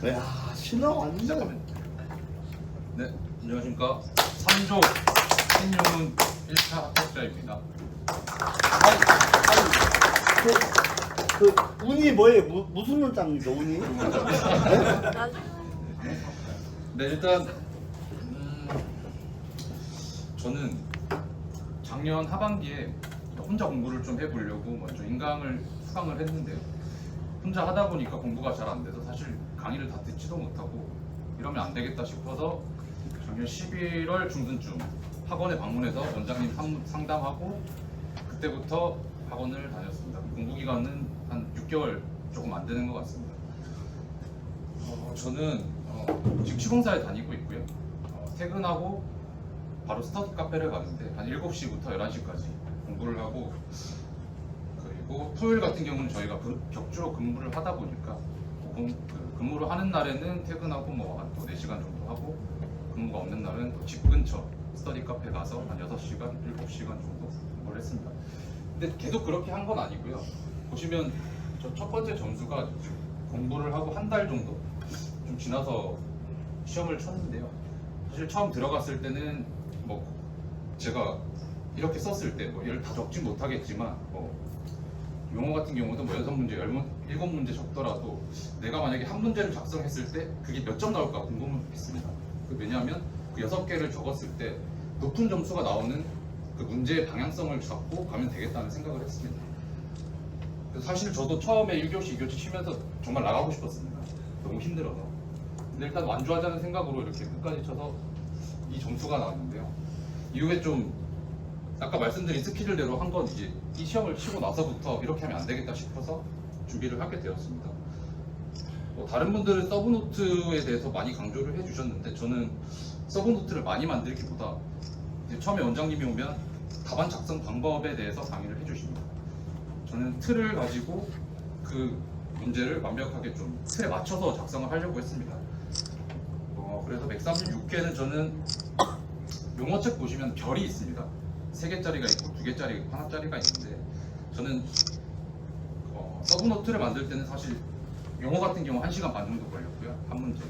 야, 신화 완전. 네, 안녕하십니까. 3조 신용은 1차 합격자입니다. 그 운이 뭐예요? 무슨 문장이죠, 운이? 네, 일단 저는 작년 하반기에 혼자 공부를 좀 해보려고 먼저 인강을 수강을 했는데요. 혼자 하다 보니까 공부가 잘 안 돼서 사실 강의를 다 듣지도 못하고 이러면 안 되겠다 싶어서 작년 11월 중순쯤 학원에 방문해서 원장님 상담하고 그때부터 학원을 다녔습니다. 공부 기간은 한 6개월 조금 안 되는 것 같습니다. 저는 지금 시공사에 다니고 있고요. 퇴근하고 바로 스터디 카페를 가는데 한 7시부터 11시까지 공부를 하고, 그리고 토요일 같은 경우는 저희가 격주로 근무를 하다 보니까 근무를 하는 날에는 퇴근하고 한 또 4시간 정도 하고, 근무가 없는 날은 또 집 근처 스터디 카페 가서 한 6시간, 7시간 정도 공부를 했습니다. 근데 계속 그렇게 한 건 아니고요. 보시면 저 첫 번째 점수가 공부를 하고 한 달 정도 좀 지나서 시험을 쳤는데요. 사실 처음 들어갔을 때는 제가 이렇게 썼을 때 얘를 다 적진 못하겠지만 용어 같은 경우도 6문제, 7문제 적더라도 내가 만약에 한 문제를 작성했을 때 그게 몇 점 나올까 궁금했습니다. 왜냐하면 그 6개를 적었을 때 높은 점수가 나오는 그 문제의 방향성을 잡고 가면 되겠다는 생각을 했습니다. 그래서 사실 저도 처음에 1교시, 2교시 치면서 정말 나가고 싶었습니다. 너무 힘들어서. 근데 일단 완주하자는 생각으로 이렇게 끝까지 쳐서 이 점수가 나왔는데요. 이후에 좀 아까 말씀드린 스케줄대로 한 건 이제 이 시험을 치고 나서부터 이렇게 하면 안 되겠다 싶어서 준비를 하게 되었습니다. 다른 분들은 서브노트에 대해서 많이 강조를 해주셨는데 저는 서브노트를 많이 만들기보다 이제 처음에 원장님이 오면 답안 작성 방법에 대해서 강의를 해주십니다. 저는 틀을 가지고 그 문제를 완벽하게 좀 틀에 맞춰서 작성을 하려고 했습니다. 그래서 136개는 저는 용어책 보시면 별이 있습니다. 3개짜리가 있고 2개짜리 있고 하나짜리가 있는데 저는 서브노트를 만들 때는 사실 영어 같은 경우 1시간 반 정도 걸렸고요. 한 문제.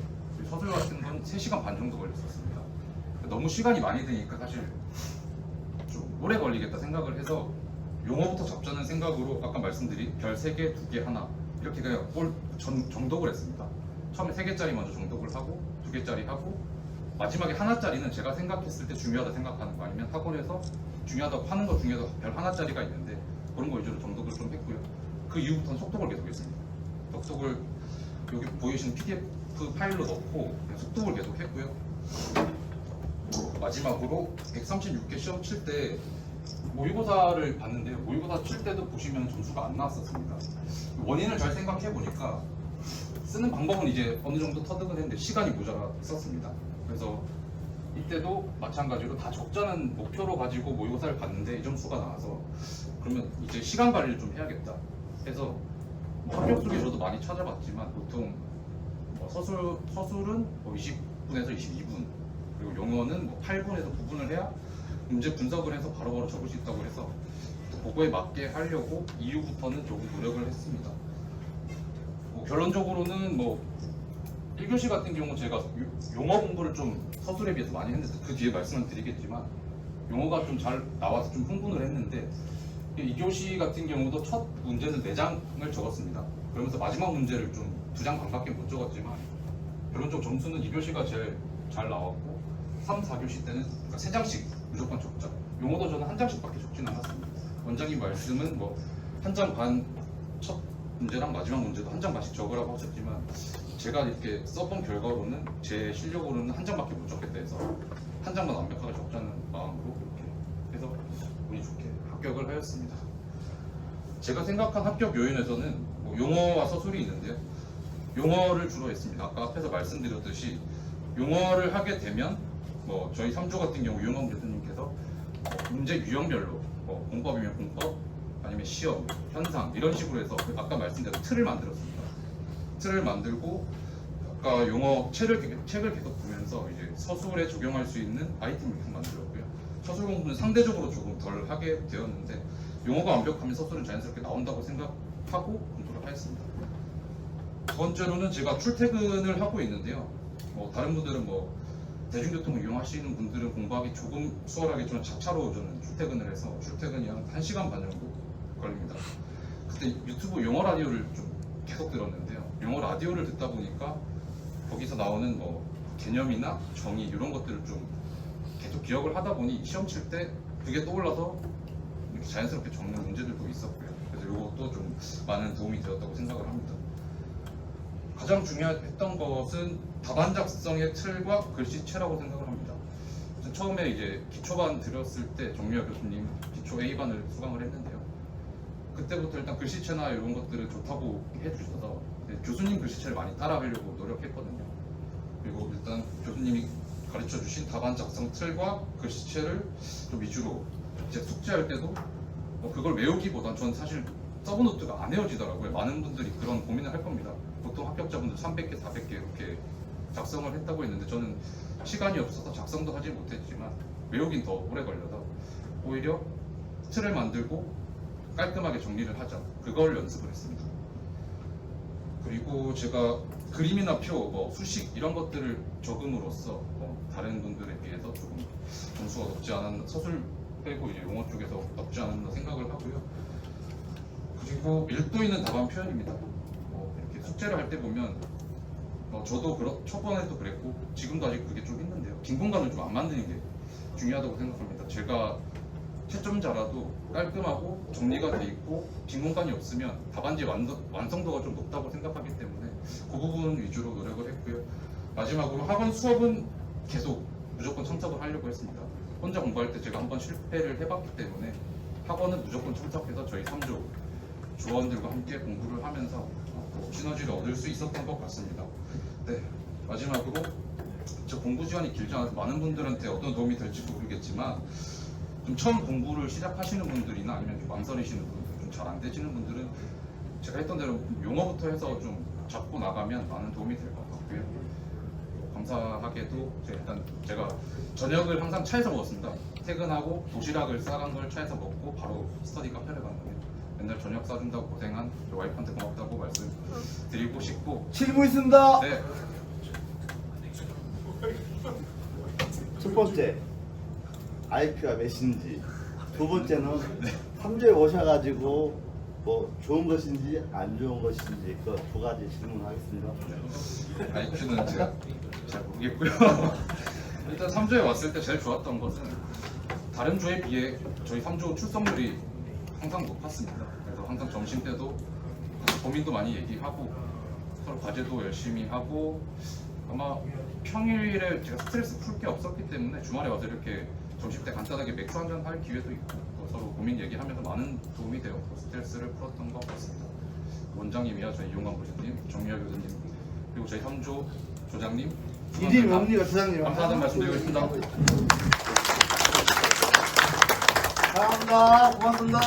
서술 같은 건 3시간 반 정도 걸렸었습니다. 너무 시간이 많이 드니까 사실 좀 오래 걸리겠다 생각을 해서 용어부터 잡자는 생각으로 아까 말씀드린 별 3개, 2개, 하나 이렇게 그냥 정독을 했습니다. 처음에 3개짜리 먼저 정독을 하고 2개짜리 하고 마지막에 하나짜리는 제가 생각했을 때 중요하다 생각하는 거 아니면 학원에서 중요하다고 하는 것 중에서 별 하나짜리가 있는데 그런 거 위주로 정독을 좀 했고요. 그 이후부터는 속독을 계속했습니다. 속독을 여기 보이시는 PDF 파일로 넣고 속독을 계속 했고요. 마지막으로 136개 시험 칠 때 모의고사를 봤는데요. 모의고사 칠 때도 보시면 점수가 안 나왔었습니다. 원인을 잘 생각해 보니까 쓰는 방법은 이제 어느 정도 터득은 했는데 시간이 모자랐었습니다. 그래서 이때도 마찬가지로 다 적자는 목표로 가지고 모의고사를 봤는데 이 점수가 나와서 그러면 이제 시간 관리를 좀 해야겠다 해서 합격 속에 저도 많이 찾아봤지만 보통 서술은 20분에서 22분 그리고 영어는 8분에서 9분을 해야 문제 분석을 해서 바로바로 적을 수 있다고 해서 그거에 맞게 하려고 이후부터는 조금 노력을 했습니다. 결론적으로는 1교시 같은 경우 제가 용어 공부를 좀 서술에 비해서 많이 했는데 그 뒤에 말씀을 드리겠지만 용어가 좀 잘 나와서 좀 흥분을 했는데 2교시 같은 경우도 첫 문제는 4장을 적었습니다. 그러면서 마지막 문제를 좀 2장 반밖에 못 적었지만 결론적 점수는 2교시가 제일 잘 나왔고 3, 4교시 때는 3장씩 무조건 적자. 용어도 저는 1장씩밖에 적진 않았습니다. 원장님 말씀은 1장 반 첫 문제랑 마지막 문제도 1장 반씩 적으라고 하셨지만 제가 이렇게 써본 결과로는 제 실력으로는 1장밖에 못 적겠다 해서 1장만 완벽하게 적자는 마음으로 이렇게 해서 운이 좋게 합격을 하였습니다. 제가 생각한 합격 요인에서는 용어와 서술이 있는데요. 용어를 주로 했습니다. 아까 앞에서 말씀드렸듯이 용어를 하게 되면 저희 3조 같은 경우 유영범 교수님께서 문제 유형별로 공법이면 공법 아니면 시험, 현상 이런 식으로 해서 아까 말씀드린 틀을 만들었습니다. 틀을 만들고 아까 용어 책을 계속 보면서 이제 서술에 적용할 수 있는 아이템을 계속 만들었고요. 서술 공부는 상대적으로 조금 덜 하게 되었는데 용어가 완벽하면 서술은 자연스럽게 나온다고 생각하고 공부를 하였습니다. 두 번째로는 제가 출퇴근을 하고 있는데요. 다른 분들은 대중교통을 이용하시는 분들은 공부하기 조금 수월하겠지만 자차로 저는 출퇴근을 해서 출퇴근이 한 1시간 반 정도 걸립니다. 그때 유튜브 영어 라디오를 좀 계속 들었는데요. 영어 라디오를 듣다 보니까 거기서 나오는 개념이나 정의 이런 것들을 좀 계속 기억을 하다 보니 시험 칠 때 그게 떠올라서 이렇게 자연스럽게 적는 문제들도 있었고요. 그래서 이것도 좀 많은 도움이 되었다고 생각을 합니다. 가장 중요했던 것은 답안 작성의 틀과 글씨체라고 생각을 합니다. 처음에 이제 기초반 들었을 때 정유아 교수님 기초 A반을 수강을 했는데요. 그때부터 일단 글씨체나 이런 것들을 좋다고 해주셔서 교수님 글씨체를 많이 따라하려고 노력했거든요. 그리고 일단 교수님이 가르쳐 주신 답안 작성 틀과 글씨체를 좀 위주로 제 숙제할 때도 그걸 외우기보단 저는 사실 서브노트가 안 외워지더라고요. 많은 분들이 그런 고민을 할 겁니다. 보통 합격자분들 300개, 400개 이렇게 작성을 했다고 했는데 저는 시간이 없어서 작성도 하지 못했지만 외우긴 더 오래 걸려서 오히려 틀을 만들고 깔끔하게 정리를 하자, 그걸 연습을 했습니다. 그리고 제가 그림이나 표, 수식 이런 것들을 적음으로써 다른 분들에 비해서 조금 점수가 높지 않았나, 서술 빼고 이제 용어 쪽에서 높지 않았나 생각을 하고요. 그리고 밀도 있는 답안 표현입니다. 이렇게 숙제를 할 때 보면 저도 초반에도 그랬고 지금도 아직 그게 좀 힘든데요. 빈 공간을 좀 안 만드는 게 중요하다고 생각합니다. 제가 채점자라도 깔끔하고 정리가 돼 있고 빈 공간이 없으면 답안지 완성도가 좀 높다고 생각하기 때문에 그 부분 위주로 노력을 했고요. 마지막으로 학원 수업은 계속 무조건 참석을 하려고 했습니다. 혼자 공부할 때 제가 한번 실패를 해봤기 때문에 학원은 무조건 참석해서 저희 3조 조원들과 함께 공부를 하면서 시너지를 얻을 수 있었던 것 같습니다. 네, 마지막으로 저 공부 시간이 길지 않아서 많은 분들한테 어떤 도움이 될지 모르겠지만 좀 처음 공부를 시작하시는 분들이나 아니면 좀 망설이시는 분들, 좀 잘 안 되시는 분들은 제가 했던 대로 용어부터 해서 좀 잡고 나가면 많은 도움이 될 것 같고요. 감사하게도 제가 저녁을 항상 차에서 먹었습니다. 퇴근하고 도시락을 싸간 걸 차에서 먹고 바로 스터디 카페를 갔는데 맨날 저녁 싸준다고 고생한 와이프한테 고맙다고 말씀드리고 싶고. 질문 있습니다. 네. 첫 번째, IQ가 몇인지. 두 번째는 3주에 오셔가지고 좋은 것인지 안 좋은 것인지 그 두 가지 질문하겠습니다. IQ는 제가 잘 모르겠고요. 일단 3조에 왔을 때 제일 좋았던 것은 다른 조에 비해 저희 3조 출석률이 항상 높았습니다. 그래서 항상 점심 때도 고민도 많이 얘기하고 서로 과제도 열심히 하고 아마 평일에 제가 스트레스 풀 게 없었기 때문에 주말에 와서 이렇게 점심 때 간단하게 맥주 한잔 할 기회도 있고 또 서로 고민 얘기하면서 많은 도움이 되었고 스트레스를 풀었던 것 같습니다. 원장님이야 저희 이용관 교수님, 정유아 교수님 그리고 저희 3조 조장님 이리 뭡니까 조장님? 감사하다는 말씀드리고 싶습니다. 감사합니다. 고맙습니다.